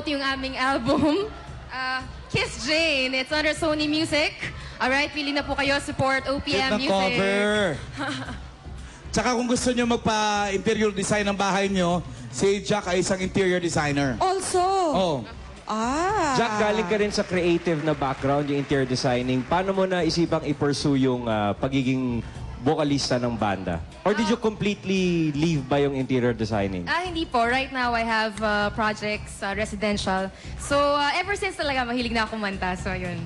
yung aming album, Kiss Jane. It's under Sony Music. Alright, pili na po kayo. Support OPM Music. Cover. Tsaka kung gusto nyo magpa-interior design ng bahay nyo, si Jack ay isang interior designer. Also? Oh. Ah. Jack, galing ka rin sa creative na background, yung interior designing. Paano mo na isipang i-pursue yung pagiging vocalista ng banda? Or did you completely leave ba yung interior designing? Hindi po. Right now, I have projects, residential. So, ever since talaga, mahilig na ako kumanta. So, ayun.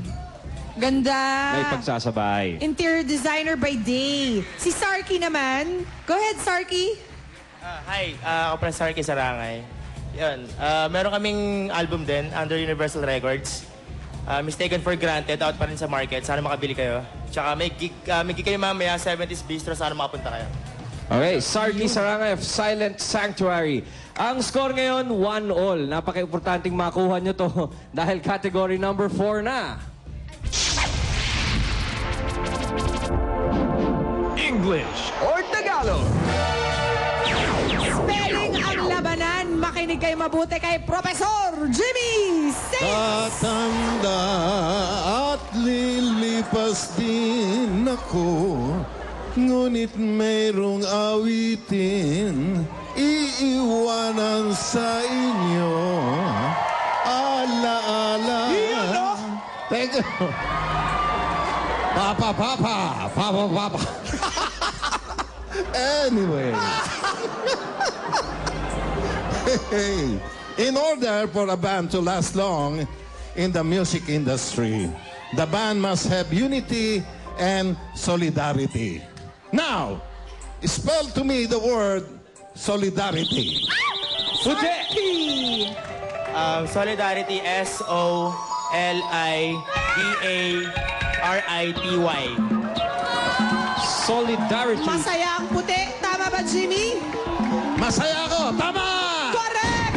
Ganda. May pagsasabay. Interior designer by day. Si Sarky naman. Go ahead, Sarky. Hi, ako pala Sarky Sarangay. Yun, meron kaming album din under Universal Records. Mistaken for Granted, out pa rin sa market. Sana makabili kayo. Tsaka may gig kayo mamaya, 70s Bistro. Sana makapunta kayo. Okay, Sarky Sarangay of Silent Sanctuary. Ang score ngayon, 1-all. Napaka-importanting makuha nyo to dahil category number 4 na. English or Tagalog? Spelling ang labanan. Makinig kayo mabuti kay Professor Jimmy Six. Tatanda at lilipas din ako, ngunit mayroong awitin iiwanan sa inyo. Alaala. Thank you. Papa. Anyway. Hey, in order for a band to last long in the music industry, the band must have unity and solidarity. Now, spell to me the word solidarity. Sarky. Solidarity, S-O-L-I-D-A-R-I-T-Y. Solidarity. Masaya ang puti. Tama ba, Jimmy? Masaya ako! Tama! Correct!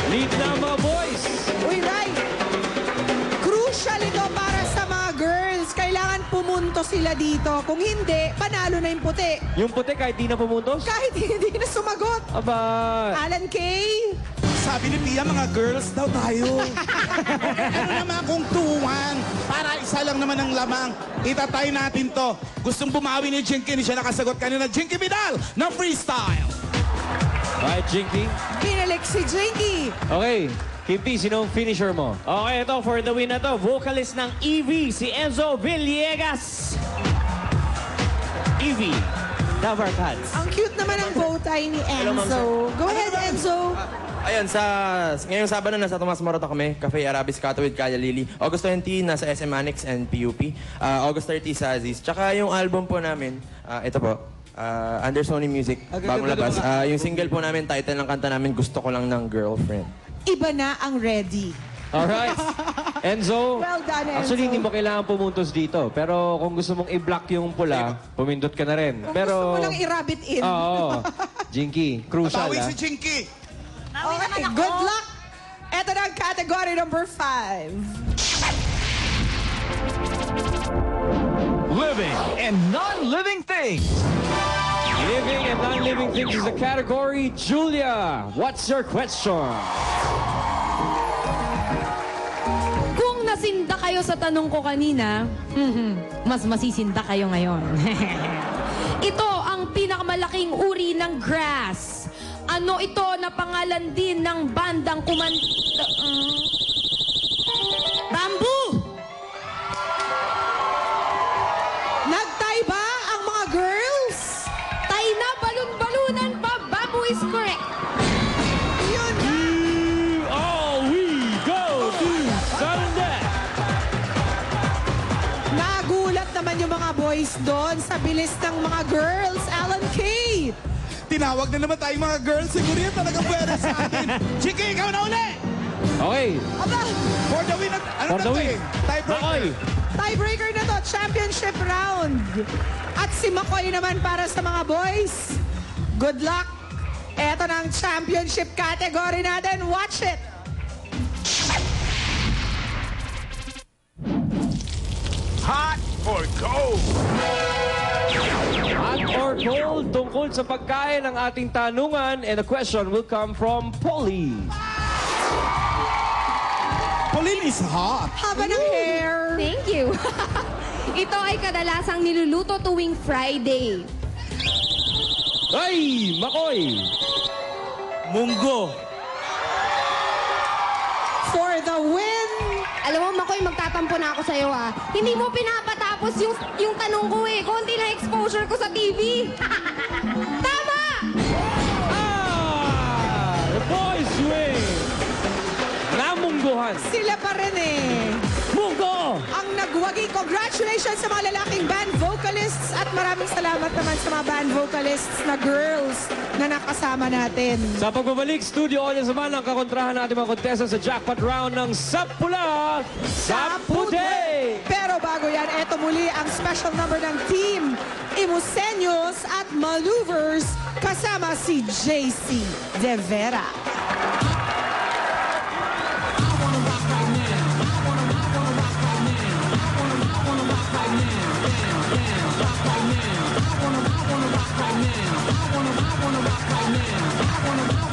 Lead na mga boys. Uy, right. Crucial ito para sa mga girls. Kailangan pumunto sila dito. Kung hindi, panalo na yung puti. Yung puti kahit di na pumuntos? Kahit hindi na sumagot. Aba. Alan Kay. Sabi ni Pia, mga girls daw tayo. Ano naman kung 2-1? Para isa lang naman ang lamang. Itatay natin to. Gustong bumawi ni Jinky. Hindi siya nakasagot kanina. Jinky Vidal ng freestyle. Right, Jinky. Pinalik si Jinky. Okay. Kimpi, sino ang finisher mo? Okay, ito for the win na to. Vocalist ng EV, si Enzo Villegas. EV, Davar Cats. Ang cute naman ang bow tie ni Enzo. Go ahead, Enzo. Ayun, ngayong Sabado nasa Tomas Morato kami, Cafe Arabiscato with Kaya Lily. August 20 nasa SM Annex and PUP. August 30 sa Aziz. Tsaka yung album po namin, ito po, under Sony Music, bagong labas. Yung single po namin, title ng kanta namin, Gusto Ko Lang ng Girlfriend. Iba na ang ready. Alright. Enzo, Well done, Enzo. actually hindi mo kailangan pumuntos dito. Pero kung gusto mong i-block yung pula, pumindot ka na rin. Kung Pero, gusto mo lang i-rabbit in. Oo. Jinky, crucial Bawi ah. si Jinky. Okay, good luck. Ito na ang category number 5. Living and non-living things. Living and non-living things is the category. Julia, what's your question? Kung nasinda kayo sa tanong ko kanina, mas masisinda kayo ngayon. Ito ang pinakamalaking uri ng grass. Ano ito na pangalan din ng bandang kumanta? Bamboo! Nagtay ba ang mga girls? Tay na balon-balunan pa. Bamboo is correct. Yun na. All we go to Sunday. Nagulat naman yung mga boys doon sa bilis ng mga girls. Alan Kay. Tinawag na naman tayong mga girls. Siguro yan talagang pwede sa atin. Jinky, ikaw na uli! Okay. Aba, For the win. Ano For na the to win. eh? Tiebreaker. tiebreaker na to. Championship round. At si McCoy naman para sa mga boys. Good luck. Eto na ang championship category natin. Watch it. Hot or cold? Hot or Cole tungkol sa pagkain ng ating tanungan and the question will come from Polly. Pauline is hot. Haba ng hair. Thank you. Ito ay kadalasang niluluto tuwing Friday. Ay, Makoy! Munggo. For the win. Alam mo, Makoy, magtatampo na ako sa'yo, ah. Hindi mo pinapatapos yung tanong ko, eh. Konti na exposure ko sa TV. Tama! The boys win! Namungguhan. Sila pa rin eh. Munggo! Ang nagwagi. Congratulations sa mga lalaking band vocalists at maraming salamat naman sa mga band vocalists na girls na nakasama natin. Sa pagbabalik, studio audience naman ang kakontrahan ng ating mga contestants sa jackpot round ng Sapula Sapude! Pero bago yan, eto muli ang special number ng team Imuseños at Maneuvers kasama si JC De Vera. I wanna rock right now.